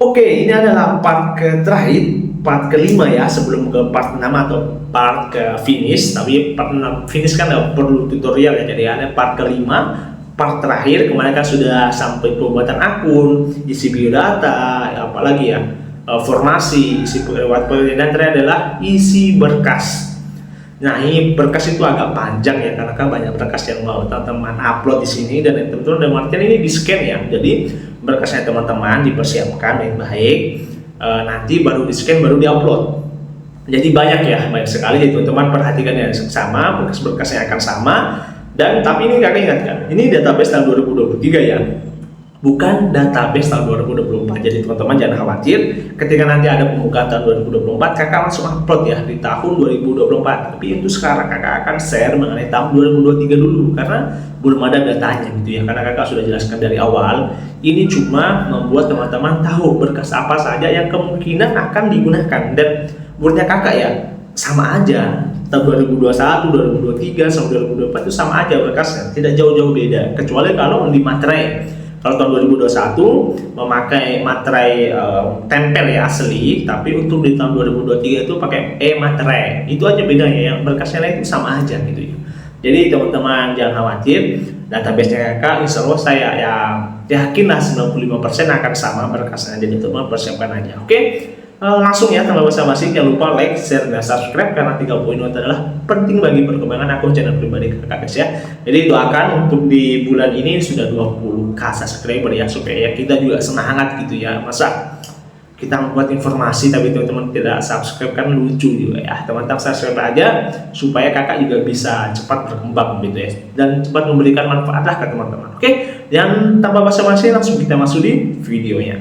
Oke, ini adalah part terakhir, part kelima ya, sebelum ke part 6 atau part ke finish. Tapi part 6 finish kan nggak perlu tutorial ya, jadi ada part kelima, part terakhir. Kemarin kan sudah sampai pembuatan akun, isi biodata, apalagi ya, formasi, isi dan terakhir adalah isi berkas. Nah, ini berkas itu agak panjang ya, karena kan banyak berkas yang mau teman-teman upload di sini, dan teman-teman udah artian ini di scan ya. Jadi berkasnya teman-teman dipersiapkan baik-baik, nanti baru di scan, baru diupload. Jadi banyak ya, banyak sekali. Jadi teman-teman perhatikan ya, sama berkas-berkasnya akan sama. Dan tapi ini kakak ingatkan, ini database tahun 2023 ya, bukan database tahun 2024. Jadi teman-teman jangan khawatir ketika nanti ada pembukaan tahun 2024 kakak langsung upload ya di tahun 2024. Tapi itu sekarang kakak akan share mengenai tahun 2023 dulu, karena belum ada datanya gitu ya. Karena kakak sudah jelaskan dari awal, ini cuma membuat teman-teman tahu berkas apa saja yang kemungkinan akan digunakan. Dan menurutnya kakak ya, sama aja tahun 2021, 2023 sama 2024 itu sama aja berkasnya, tidak jauh-jauh beda, kecuali kalau di materai. Kalau tahun 2021 memakai materai tempel ya asli, tapi untuk di tahun 2023 itu pakai materai. Itu aja bedanya, yang berkasnya lain itu sama aja gitu ya. Jadi teman-teman jangan khawatir, database-nya kakak insya Allah saya ya yakinlah 95% akan sama berkasnya. Jadi teman-teman persiapkan aja. Oke? Langsung ya, tanpa basa-basi, jangan lupa like, share, dan subscribe, karena 3 poin itu adalah penting bagi perkembangan akun channel pribadi kakak guys ya. Jadi doakan untuk di bulan ini sudah 20k subscriber ya, supaya kita juga semangat gitu ya. Masa kita membuat informasi tapi teman-teman tidak subscribe, kan lucu juga ya. Teman-teman subscribe aja supaya kakak juga bisa cepat berkembang gitu ya, dan cepat memberikan manfaat lah ke teman-teman. Oke, dan tanpa basa-basi langsung kita masuk di videonya.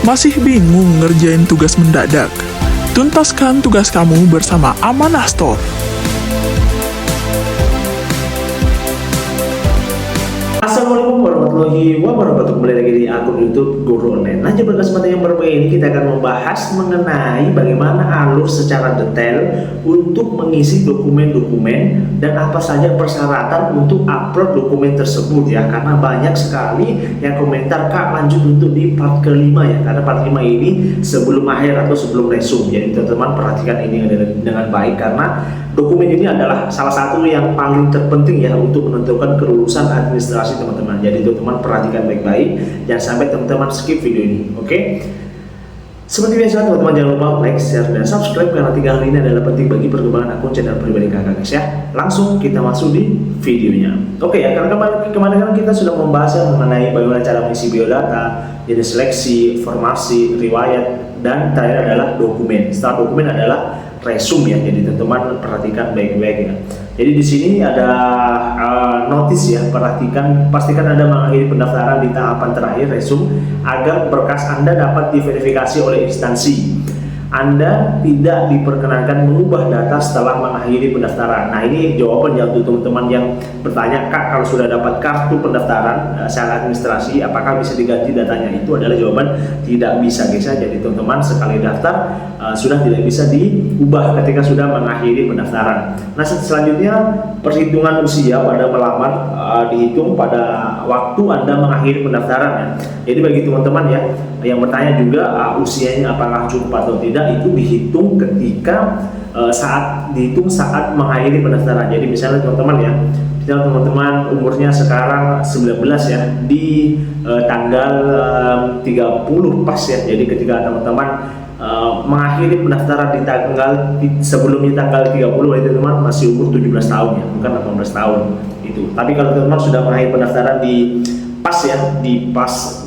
Masih bingung ngerjain tugas mendadak? Tuntaskan tugas kamu bersama Amanah Store. Assalamualaikum warahmatullahi wabarakatuh. Kembali lagi di akun YouTube Guru Online. Nah, pada kesempatan yang berbeda ini kita akan membahas mengenai bagaimana alur secara detail untuk mengisi dokumen-dokumen dan apa saja persyaratan untuk upload dokumen tersebut ya. Karena banyak sekali yang komentar, Kak lanjut untuk di part kelima ya. Karena part 5 ini sebelum akhir atau sebelum resume. Jadi teman-teman perhatikan ini dengan baik, karena dokumen ini adalah salah satu yang paling terpenting ya untuk menentukan kelulusan administrasi teman-teman. Jadi teman-teman perhatikan baik-baik, jangan sampai teman-teman skip video ini. Oke? Seperti biasa teman-teman jangan lupa like, share, dan subscribe, karena 3 hal ini adalah penting bagi perkembangan akun channel pribadi kakak guys ya. Langsung kita masuk di videonya. Oke ya, karena kemarin kan kita sudah membahas mengenai bagaimana cara mengisi biodata, jadi seleksi, formasi, riwayat, dan terakhir adalah dokumen. Setelah dokumen adalah resume ya. Jadi teman-teman perhatikan baik-baik ya. Jadi di sini ada notis ya, pastikan Anda mengakhiri pendaftaran di tahapan terakhir resume agar berkas Anda dapat diverifikasi oleh instansi. Anda tidak diperkenankan mengubah data setelah mengakhiri pendaftaran. Nah, ini jawaban ya untuk teman-teman yang bertanya, Kak kalau sudah dapat kartu pendaftaran secara administrasi apakah bisa diganti datanya? Itu adalah jawaban tidak bisa guys ya. Jadi teman-teman sekali daftar sudah tidak bisa diubah ketika sudah mengakhiri pendaftaran. Nah, selanjutnya perhitungan usia pada melamar dihitung pada waktu Anda mengakhiri pendaftaran ya. Jadi bagi teman-teman ya yang bertanya juga usianya apakah cukup atau tidak, itu dihitung ketika saat mengakhiri pendaftaran. Jadi misalnya teman-teman ya, misalnya teman-teman umurnya sekarang 19 ya, di tanggal 30 pas ya. Jadi ketika teman-teman mengakhiri pendaftaran di tanggal sebelumnya tanggal 30, berarti teman-teman masih umur 17 tahun ya, bukan 18 tahun itu. Tapi kalau teman-teman sudah mengakhiri pendaftaran di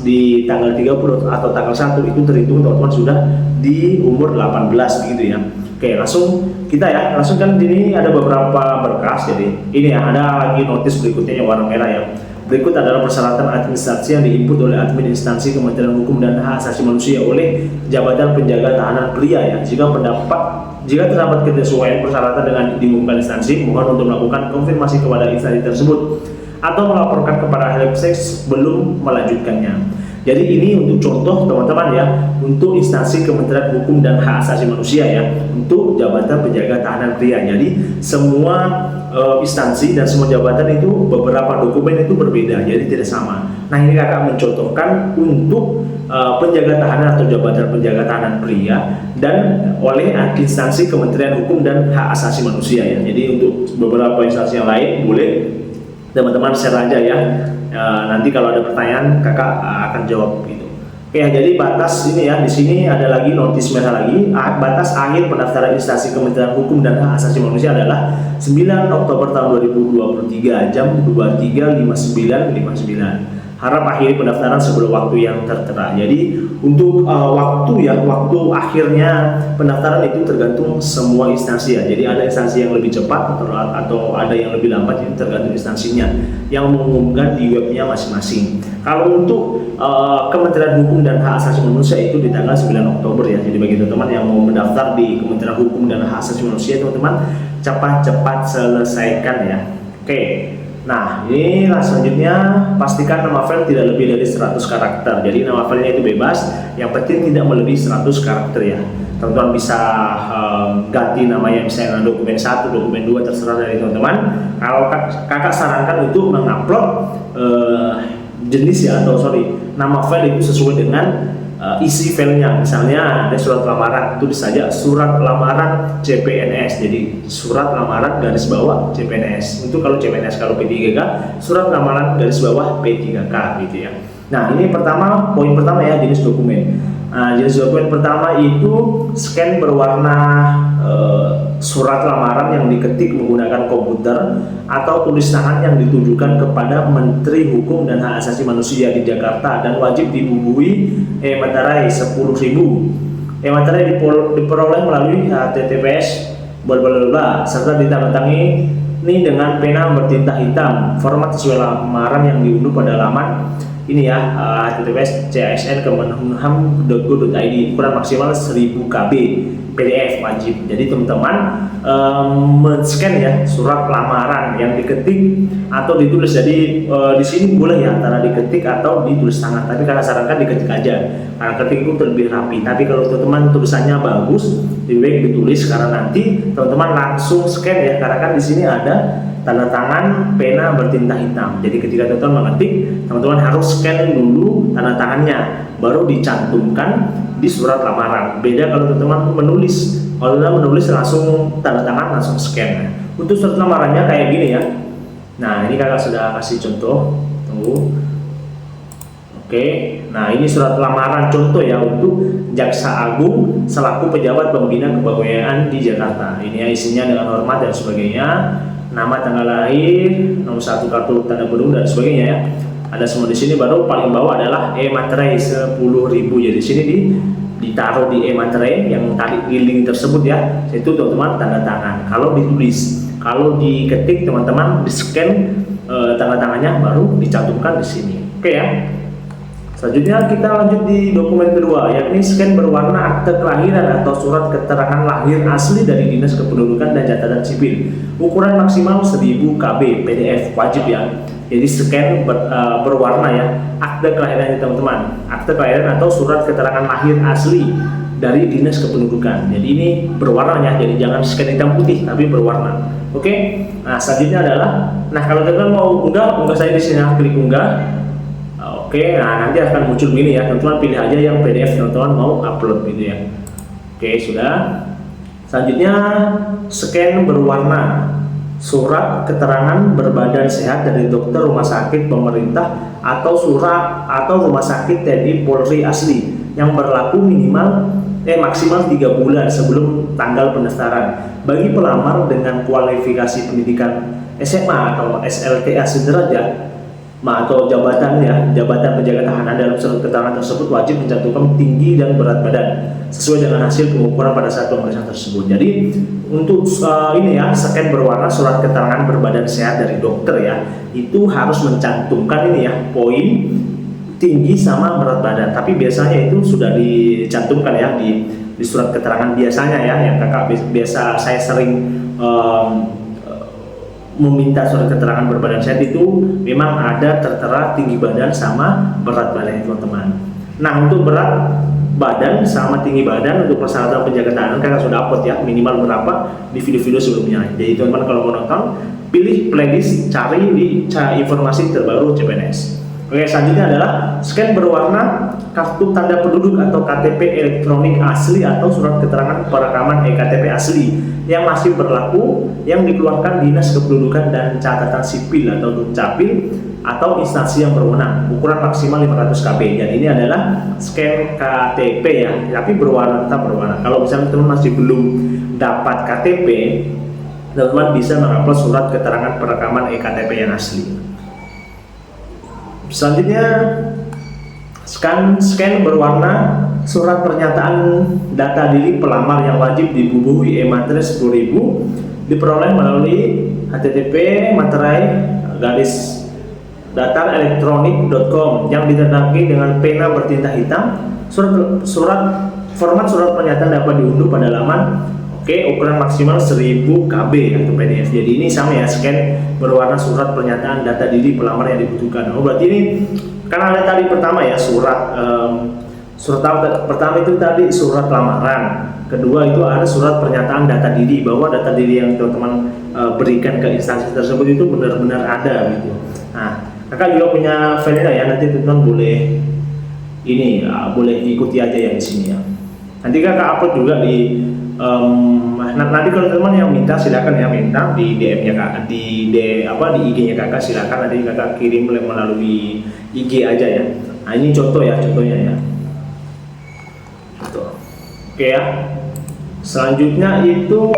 di tanggal 30 atau tanggal 1, itu terhitung teman-teman sudah di umur 18 begitu ya. Oke, langsung kan ini ada beberapa berkas. Jadi ini ya, ada lagi notis berikutnya yang warna merah ya. Berikut adalah persyaratan administrasi yang diinput oleh admin instansi Kementerian Hukum dan Hak Asasi Manusia oleh Jabatan Penjaga Tahanan Pria ya. Jika terdapat kesesuaian persyaratan dengan diumumkan instansi, mohon untuk melakukan konfirmasi kepada instansi tersebut atau melaporkan kepada helpdesk belum melanjutkannya. Jadi ini untuk contoh teman-teman ya, untuk instansi Kementerian Hukum dan Hak Asasi Manusia ya, untuk jabatan penjaga tahanan pria. Jadi semua instansi dan semua jabatan itu beberapa dokumen itu berbeda, jadi tidak sama. Nah ini kakak mencontohkan untuk penjaga tahanan atau jabatan penjaga tahanan pria dan oleh instansi Kementerian Hukum dan Hak Asasi Manusia ya. Jadi untuk beberapa instansi yang lain boleh teman-teman share aja ya. Nanti kalau ada pertanyaan kakak akan jawab gitu. Oke, jadi batas ini ya, di sini ada lagi notis merah lagi. Batas akhir pendaftaran instansi Kementerian Hukum dan Hak Asasi Manusia adalah 9 Oktober tahun 2023 jam 23.59.59. Harap akhiri pendaftaran sebelum waktu yang tertera. Jadi untuk waktu akhirnya pendaftaran itu tergantung semua instansi ya. Jadi ada instansi yang lebih cepat atau ada yang lebih lambat, itu tergantung instansinya yang mengumumkan di webnya masing-masing. Kalau untuk Kementerian Hukum dan Hak Asasi Manusia itu di tanggal 9 Oktober ya. Jadi bagi teman-teman yang mau mendaftar di Kementerian Hukum dan Hak Asasi Manusia, teman-teman cepat-cepat selesaikan ya. Oke. Nah, ini selanjutnya pastikan nama file tidak lebih dari 100 karakter. Jadi nama filenya itu bebas, yang penting tidak melebihi 100 karakter ya. Teman-teman bisa ganti namanya misalnya dokumen 1, dokumen 2, terserah dari teman-teman. Kalau kakak sarankan untuk mengupload jenis ya, nama file itu sesuai dengan isi filenya. Misalnya ada surat lamaran, tulis saja surat lamaran CPNS. Jadi surat lamaran garis bawah CPNS. Untuk kalau CPNS, kalau P3K surat lamaran garis bawah P3K gitu ya. Nah ini poin pertama ya, jenis dokumen. Jenis dokumen pertama itu scan berwarna surat lamaran yang diketik menggunakan komputer atau tulis tangan yang ditujukan kepada Menteri Hukum dan Hak Asasi Manusia di Jakarta dan wajib dibubuhi materai 10.000. Materai diperoleh melalui HTTPS serta ditandatangani ini dengan pena bertinta hitam. Format sesuai lamaran yang diunduh pada laman ini ya, https csn.kemenhum.go.id, ukuran maksimal 1000 KB PDF wajib. Jadi teman-teman men-scan ya surat lamaran yang diketik atau ditulis. Jadi di sini boleh ya antara diketik atau ditulis tangan, tapi karena sarankan diketik aja karena ketik itu lebih rapi. Tapi kalau teman-teman tulisannya bagus, lebih baik ditulis karena nanti teman-teman langsung scan ya, karena kan di sini ada tanda tangan pena bertinta hitam. Jadi ketika teman-teman mengetik, teman-teman harus scan dulu tanda tangannya, baru dicantumkan di surat lamaran. Beda kalau teman-teman menulis. Kalau teman-teman menulis langsung tanda tangan, langsung scan. Untuk surat lamarannya kayak gini ya. Nah ini kakak sudah kasih contoh. Tunggu. Oke. Nah ini surat lamaran contoh ya untuk Jaksa Agung selaku pejabat pembina kepegawaian di Jakarta. Ini ya isinya dengan hormat dan sebagainya. Nama, tanggal lahir, nomor 1 kartu tanda penduduk dan sebagainya ya. Ada semua di sini. Baru paling bawah adalah materai 10.000. Jadi di sini ditaruh di materai yang tadi di link tersebut ya. Itu teman-teman tanda tangan. Kalau ditulis, kalau diketik teman-teman di scan tanda tangannya baru dicantumkan di sini. Oke ya. Selanjutnya kita lanjut di dokumen kedua, yakni scan berwarna akte kelahiran atau surat keterangan lahir asli dari Dinas Kependudukan dan Catatan Sipil. Ukuran maksimal 1000 KB PDF wajib ya. Jadi scan berwarna ya, akte kelahiran teman-teman. Akte kelahiran atau surat keterangan lahir asli dari Dinas Kependudukan. Jadi ini berwarna ya, jadi jangan scan hitam putih tapi berwarna. Oke. Nah, selanjutnya adalah kalau teman-teman mau unggah saya di sini klik unggah. Oke, nah nanti akan muncul begini ya, teman-teman pilih aja yang PDF teman-teman mau upload gitu ya. Oke, sudah. Selanjutnya scan berwarna surat keterangan berbadan sehat dari dokter rumah sakit pemerintah atau surat atau rumah sakit TNI Polri asli yang berlaku maksimal 3 bulan sebelum tanggal pendaftaran bagi pelamar dengan kualifikasi pendidikan SMA atau SLTA sederajat atau jabatan penjaga tahanan. Dalam surat keterangan tersebut wajib mencantumkan tinggi dan berat badan sesuai dengan hasil pengukuran pada saat pemeriksaan tersebut. Jadi untuk scan berwarna surat keterangan berbadan sehat dari dokter ya, itu harus mencantumkan poin tinggi sama berat badan. Tapi biasanya itu sudah dicantumkan ya di surat keterangan biasanya ya, yang kakak biasa saya sering meminta surat keterangan berbadan sehat itu memang ada tertera tinggi badan sama berat badan teman-teman. Nah, untuk berat badan sama tinggi badan untuk persyaratan penjaga tahanan kakak sudah upload ya, minimal berapa di video-video sebelumnya. Jadi teman-teman kalau mau nonton, pilih playlist, cari di informasi terbaru CPNS. Oke, selanjutnya adalah scan berwarna kartu tanda penduduk atau KTP elektronik asli atau surat keterangan perekaman eKTP asli yang masih berlaku yang dikeluarkan Dinas Kependudukan dan Catatan Sipil atau Dukcapil atau instansi yang berwenang, ukuran maksimal 500 KB. Dan ini adalah scan KTP ya, tapi berwarna, tetap berwarna. Kalau misalnya teman masih belum dapat KTP, teman-teman bisa mengupload surat keterangan perekaman eKTP yang asli. Selanjutnya scan berwarna surat pernyataan data diri pelamar yang wajib dibubuhi e-materai 10.000 diperoleh melalui http://datar-elektronik.com yang ditandai dengan pena bertinta hitam. Format surat pernyataan dapat diunduh pada laman ukuran maksimal 1000 KB atau PDF. Jadi ini sama ya, scan berwarna surat pernyataan data diri pelamar yang dibutuhkan. Berarti ini karena ada tadi pertama ya surat pertama itu tadi surat lamaran, kedua itu ada surat pernyataan data diri bahwa data diri yang teman-teman berikan ke instansi tersebut itu benar-benar ada gitu. Nah, kakak juga punya filenya ya, nanti teman-teman boleh ini boleh ikuti aja ya di sini ya. Nanti kakak upload juga di nanti kalau teman yang minta silakan ya, minta di DM-nya kakak, di IG-nya kakak silakan, nanti kakak kirim melalui IG aja ya. Nah, ini contohnya ya. Oke ya. Selanjutnya itu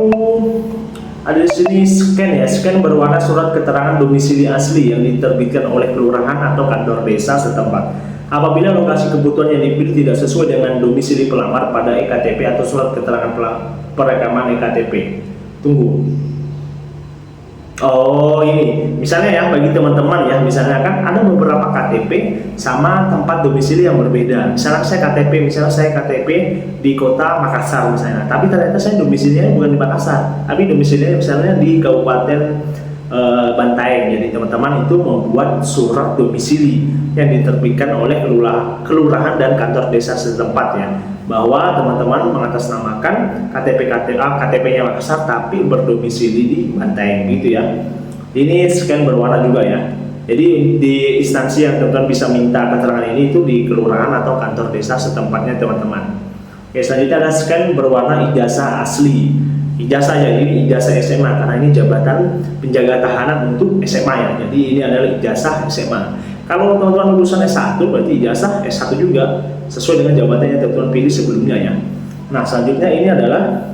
ada di sini scan berwarna surat keterangan domisili asli yang diterbitkan oleh kelurahan atau kantor desa setempat. Apabila lokasi kebutuhan yang dipilih tidak sesuai dengan domisili pelamar pada eKTP atau surat keterangan perekaman eKTP. Tunggu. Oh, ini misalnya ya, bagi teman-teman ya, misalnya kan ada beberapa KTP sama tempat domisili yang berbeda. Misalnya saya KTP di kota Makassar misalnya, tapi ternyata saya domisilinya bukan di Makassar, tapi domisilinya misalnya di Kabupaten Bantaeng. Jadi teman-teman itu membuat surat domisili yang diterbitkan oleh kelurahan dan kantor desa setempat ya, bahwa teman-teman mengatasnamakan KTP-nya Makassar tapi berdomisili di Bantaeng gitu ya. Ini scan berwarna juga ya. Jadi di instansi yang teman-teman bisa minta keterangan ini itu di kelurahan atau kantor desa setempatnya teman-teman. Oke, selanjutnya ada scan berwarna ijazah asli. Ijazah ya, ini ijazah SMA karena ini jabatan penjaga tahanan untuk SMA ya. Jadi ini adalah ijazah SMA. Kalau teman-teman lulusan S1 berarti ijazah S1 juga sesuai dengan jabatannya teman-teman pilih sebelumnya ya. Nah, selanjutnya ini adalah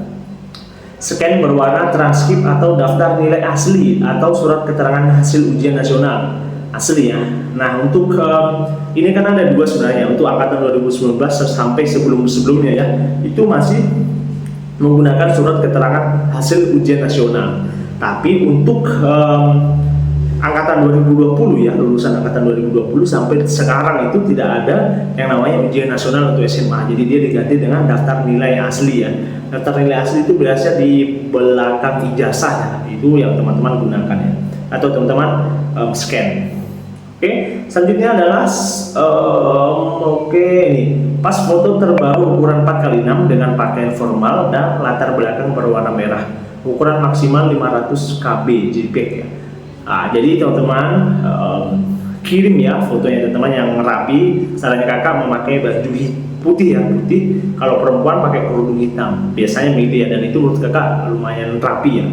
scan berwarna transkrip atau daftar nilai asli atau surat keterangan hasil ujian nasional asli ya. Nah, untuk ini kan ada dua sebenarnya, untuk angkatan 2019 sampai sebelumnya ya, itu masih menggunakan surat keterangan hasil ujian nasional. Tapi untuk angkatan 2020 ya, lulusan angkatan 2020 sampai sekarang itu tidak ada yang namanya ujian nasional untuk SMA. Jadi dia diganti dengan daftar nilai asli ya. Daftar nilai asli itu biasa di belakang ijazah ya. Itu yang teman-teman gunakan ya, atau teman-teman scan. Oke, selanjutnya adalah ini pas foto terbaru ukuran 4x6 dengan pakaian formal dan latar belakang berwarna merah, ukuran maksimal 500 KB JPEG ya. Nah, jadi teman-teman kirim ya fotonya teman-teman yang rapi. Sarannya kakak memakai baju putih ya, putih. Kalau perempuan pakai kerudung hitam, biasanya milih ya, dan itu menurut kakak lumayan rapi ya.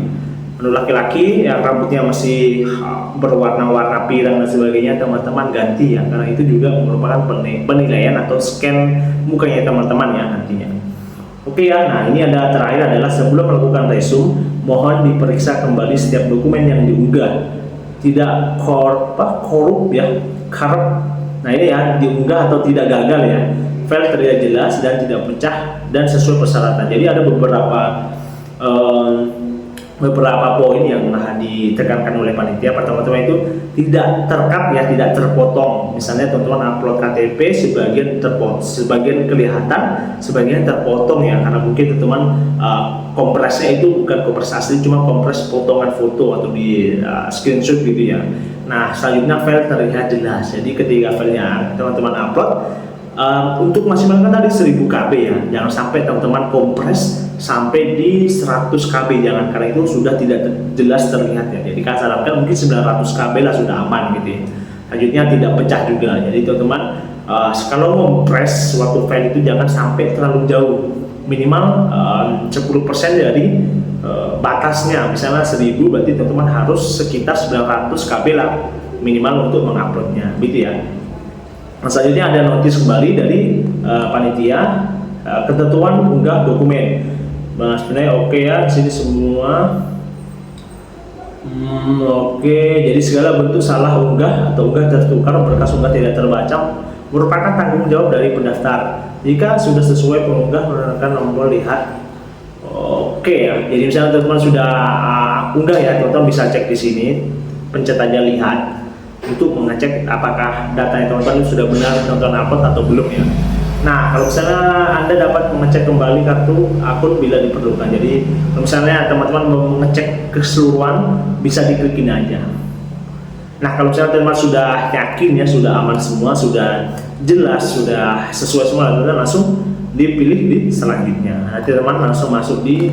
Untuk laki-laki yang rambutnya masih berwarna-warna pirang dan sebagainya, teman-teman ganti ya, karena itu juga merupakan penilaian atau scan mukanya teman-teman ya nantinya. Oke ya, nah ini ada terakhir adalah sebelum melakukan resume, mohon diperiksa kembali setiap dokumen yang diunggah, tidak korup ya, korup. Nah ini ya, diunggah atau tidak gagal ya, file terlihat jelas dan tidak pecah dan sesuai persyaratan. Jadi ada beberapa beberapa poin yang ditekankan oleh panitia. Pertama-tama itu tidak terkat ya, tidak terpotong. Misalnya teman-teman upload KTP sebagian terpotong, sebagian kelihatan, sebagian terpotong ya, karena mungkin teman-teman kompresnya itu bukan kompres asli, cuma kompres potongan foto atau di screenshot gitu ya. Nah selanjutnya file terlihat jelas. Jadi ketika filenya teman-teman upload, untuk maksimalkan tadi 1000 KB ya, jangan sampai teman-teman kompres sampai di 100 KB, jangan, karena itu sudah tidak jelas terlihat ya. Jadi kan sarankan mungkin 900 KB lah sudah aman gitu ya. Selanjutnya tidak pecah juga. Jadi teman-teman kalau kompres suatu file itu jangan sampai terlalu jauh, minimal 10% dari batasnya. Misalnya 1000, berarti teman-teman harus sekitar 900 KB lah minimal untuk menguploadnya gitu ya. Nah, selanjutnya ada notis kembali dari panitia, ketentuan unggah dokumen. Nah, sebenarnya oke ya, di sini semua oke. Jadi segala bentuk salah unggah atau unggah tertukar, berkas unggah tidak terbaca merupakan tanggung jawab dari pendaftar. Jika sudah sesuai pengunggah menekan tombol lihat. Oke ya. Jadi misalnya teman-teman sudah unggah ya, teman-teman bisa cek di sini, pencet aja lihat untuk mengecek apakah data yang teman-teman sudah benar teman-teman upload atau belum ya. Nah, kalau misalnya Anda dapat mengecek kembali kartu akun bila diperlukan. Jadi, kalau misalnya teman-teman mau mengecek keseluruhan, bisa diklikin aja. Nah, kalau misalnya teman-teman sudah yakin ya, sudah aman semua, sudah jelas, sudah sesuai semua, teman-teman langsung dipilih di selanjutnya. Nanti teman-teman langsung masuk di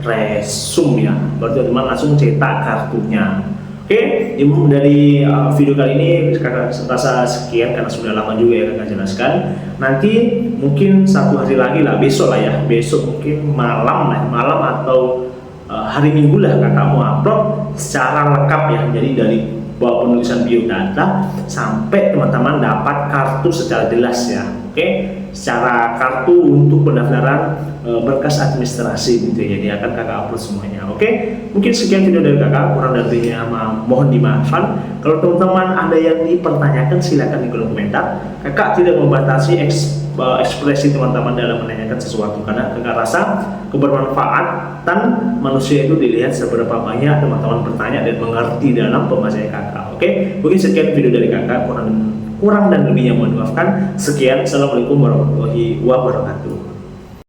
resume ya. Berarti teman-teman langsung cetak kartunya. Oke, dari video kali ini kakak rasa sekian karena sudah lama juga ya kakak jelaskan. Nanti mungkin satu hari lagi lah, besok lah ya, besok mungkin malam atau hari Minggu lah kakak mau upload secara lengkap ya. Jadi dari penulisan biodata sampai teman-teman dapat kartu secara jelas ya. Oke, secara kartu untuk pendaftaran berkas administrasi gitu ya. Jadi akan kakak upload semuanya. Oke, mungkin sekian video dari kakak, kurang lebihnya mohon dimaafkan. Kalau teman-teman ada yang dipertanyakan silakan di kolom komentar. Kakak tidak membatasi ekspresi teman-teman dalam menanyakan sesuatu, karena kakak rasa kebermanfaatan manusia itu dilihat seberapa banyak teman-teman bertanya dan mengerti dalam pembahasannya kakak. Oke, mungkin sekian video dari kakak, kurang dan lebihnya mohon dimaafkan. Sekian, assalamualaikum warahmatullahi wabarakatuh.